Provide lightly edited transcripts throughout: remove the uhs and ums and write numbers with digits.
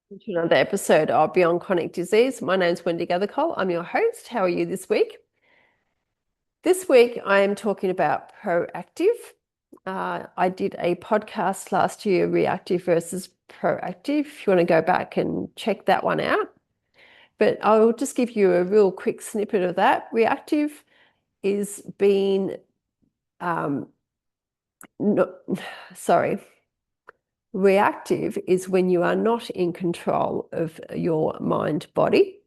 To another episode of Beyond Chronic Disease. My name's Wendy Gathercole. I'm your host. How are you this week? This week, I am talking about proactive. I did a podcast last year, reactive versus proactive. If you want to go back and check that one out. But I will just give you a real quick snippet of that. Reactive is being, no, sorry, reactive is when you are not in control of your mind body.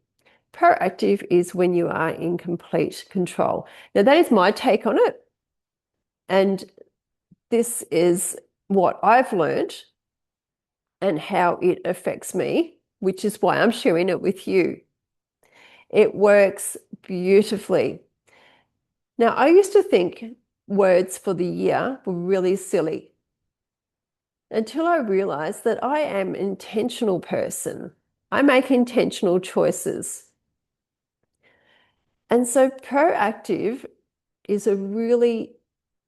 Proactive is when you are in complete control. Now, that is my take on it. And this is what I've learned and how it affects me, which is why I'm sharing it with you. It works beautifully. Now, I used to think words for the year were really silly until I realized that I am an intentional person. I make intentional choices. And so proactive is a really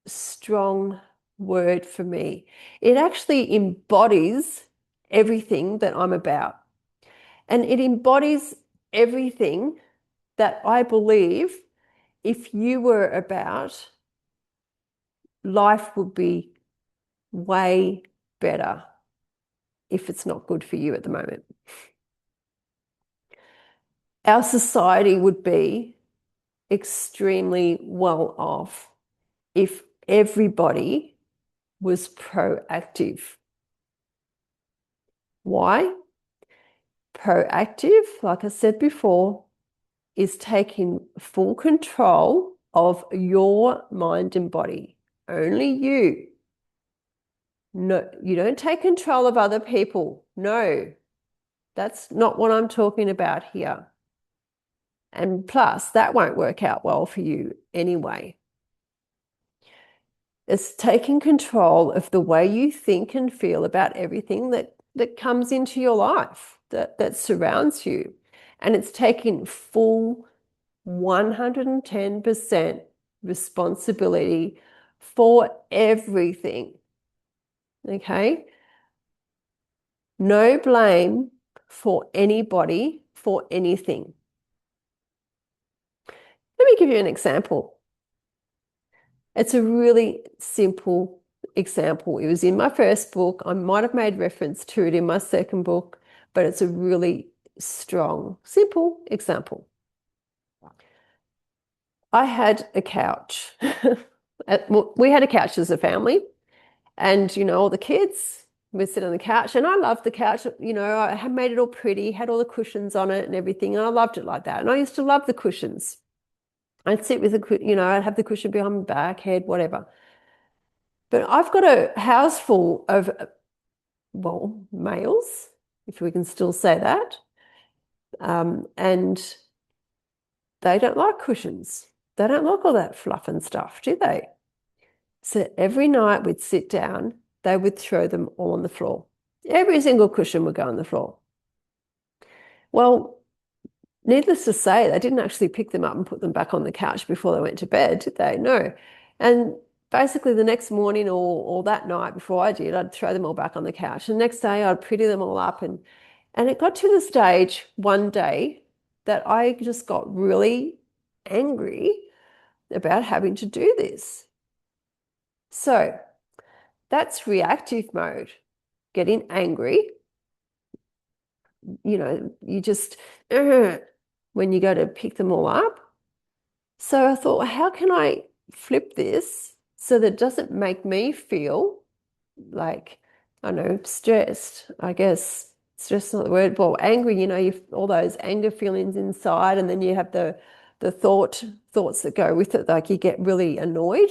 strong word for me. It actually embodies everything that I'm about. And it embodies everything that I believe if you were about, life would be way better if it's not good for you at the moment. Our society would be extremely well off if everybody was proactive. Why? Proactive, like I said before, is taking full control of your mind and body. Only you. No, you don't take control of other people. No, that's not what I'm talking about here. And plus, that won't work out well for you anyway. It's taking control of the way you think and feel about everything that comes into your life, that surrounds you. And it's taking full 110% responsibility for everything. Okay? No blame for anybody for anything. Let me give you an example. It's a really simple example. It was in my first book. I might have made reference to it in my second book, but it's a really strong, simple example. I had a couch. We had a couch as a family, and all the kids would sit on the couch, and I loved the couch. I had made it all pretty, had all the cushions on it and everything, and I loved it like that. And I used to love the cushions. I'd sit with I'd have the cushion behind my back, head, whatever. But I've got a house full of, well, males, if we can still say that, and they don't like cushions. They don't like all that fluff and stuff, do they? So every night we'd sit down, they would throw them all on the floor. Every single cushion would go on the floor. Well, needless to say, they didn't actually pick them up and put them back on the couch before they went to bed, did they? No. And basically the next morning or that night before I did, I'd throw them all back on the couch. And the next day I'd pretty them all up. And it got to the stage one day that I just got really angry about having to do this. So that's reactive mode, getting angry. You just, when you go to pick them all up. So I thought, well, how can I flip this so that it doesn't make me feel like, I don't know, stressed, I guess. Stressed not the word, well, angry, you've all those anger feelings inside, and then you have the thoughts that go with it, like you get really annoyed.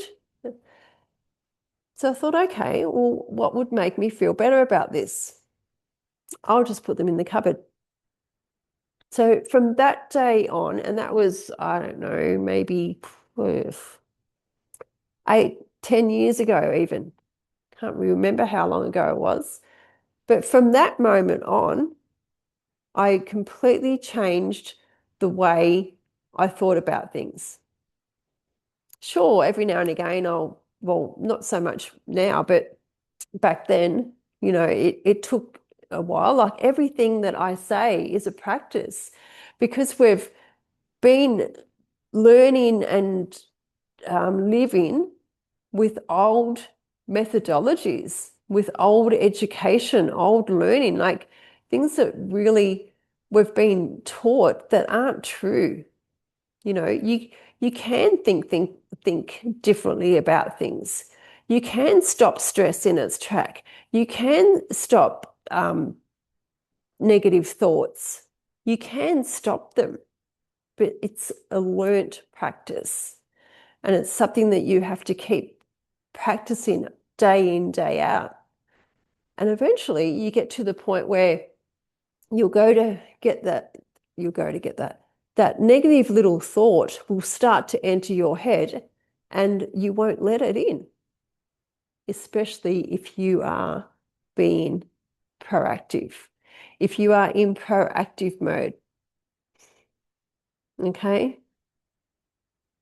So I thought, okay, well, what would make me feel better about this? I'll just put them in the cupboard. So from that day on, and that was, I don't know, maybe 8, 10 years ago even. Can't remember how long ago it was. But from that moment on, I completely changed the way I thought about things. Sure, every now and again well, not so much now, but back then, it took a while. Like everything that I say is a practice because we've been learning and living with old methodologies, with old education, old learning, like things that really we've been taught that aren't true. You can think differently about things. You can stop stress in its track. You can stop negative thoughts. You can stop them, but it's a learnt practice. And it's something that you have to keep practicing day in, day out. And eventually you get to the point where you'll go to get that, you'll go to get that negative little thought will start to enter your head and you won't let it in, especially if you are being proactive. If you are in proactive mode, okay?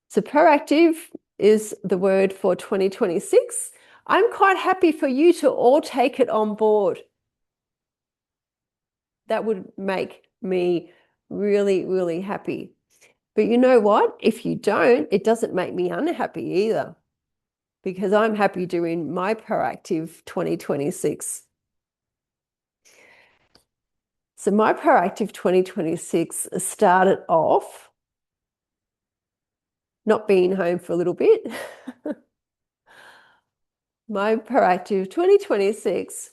So proactive is the word for 2026. I'm quite happy for you to all take it on board. That would make me really, really happy. But you know what? If you don't, it doesn't make me unhappy either, because I'm happy doing my proactive 2026. So my proactive 2026 started off not being home for a little bit. My proactive 2026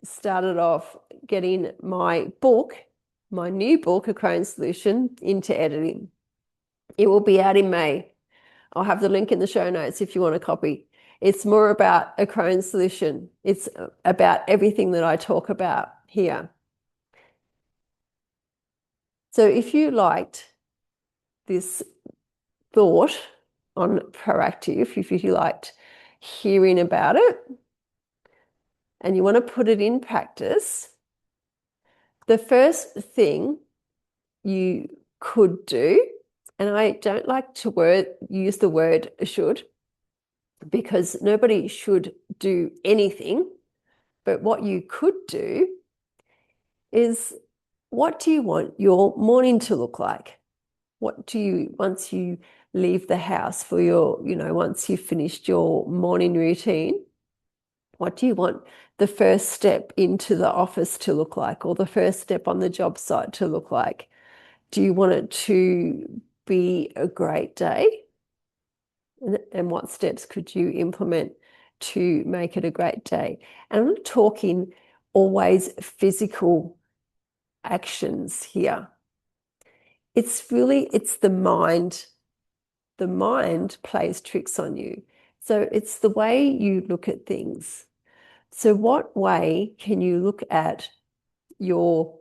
started off getting my book, my new book, A Crone Solution, into editing. It will be out in May. I'll have the link in the show notes if you want a copy. It's more about a Crone solution. It's about everything that I talk about here. So if you liked this thought on proactive, if you liked hearing about it and you want to put it in practice, the first thing you could do, and I don't like to use the word should, because nobody should do anything, but what you could do is, what do you want your morning to look like? What do you, once you leave the house for your, once you've finished your morning routine, what do you want the first step into the office to look like, or the first step on the job site to look like? Do you want it to be a great day? And what steps could you implement to make it a great day? And I'm not talking always physical actions here. It's the mind. The mind plays tricks on you. So it's the way you look at things. So what way can you look at your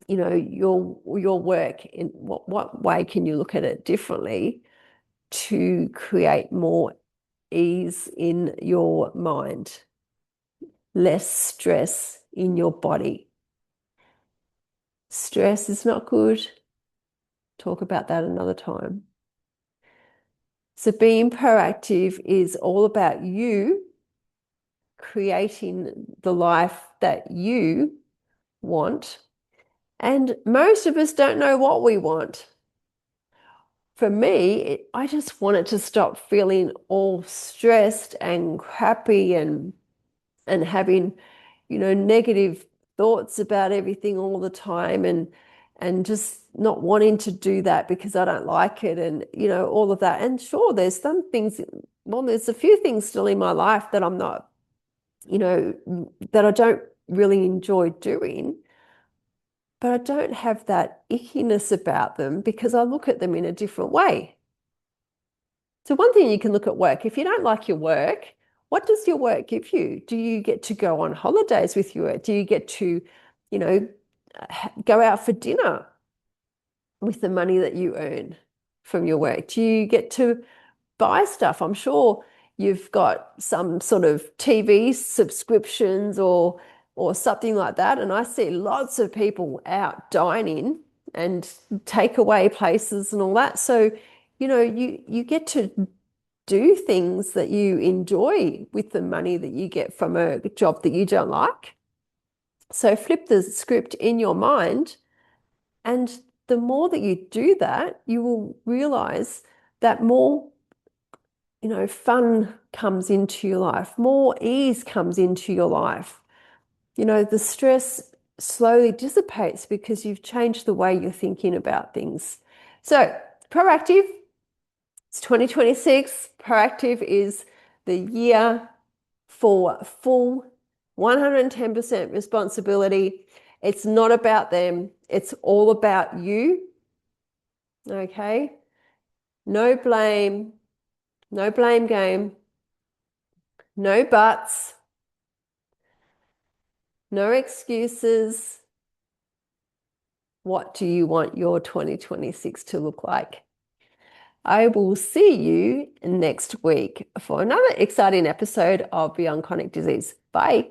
work, in what way can you look at it differently to create more ease in your mind, less stress in your body? Stress is not good. Talk about that another time. So being proactive is all about you creating the life that you want. And most of us don't know what we want. For me, I just wanted to stop feeling all stressed and crappy and having, negative thoughts about everything all the time, and just not wanting to do that because I don't like it, and all of that. And sure, there's some things, well, there's a few things still in my life that I'm not, that I don't really enjoy doing, but I don't have that ickiness about them because I look at them in a different way. So one thing you can look at work, if you don't like your work, what does your work give you? Do you get to go on holidays with your work? Do you get to, go out for dinner with the money that you earn from your work? Do you get to buy stuff? I'm sure you've got some sort of TV subscriptions or something like that. And I see lots of people out dining and takeaway places and all that. So, you get to do things that you enjoy with the money that you get from a job that you don't like. So flip the script in your mind, and the more that you do that, you will realize that more, fun comes into your life, more ease comes into your life. The stress slowly dissipates because you've changed the way you're thinking about things. So, proactive, it's 2026. Proactive is the year for full 110% responsibility. It's not about them, it's all about you. Okay? No blame, no blame game, no buts, no excuses. What do you want your 2026 to look like? I will see you next week for another exciting episode of Beyond Chronic Disease. Bye.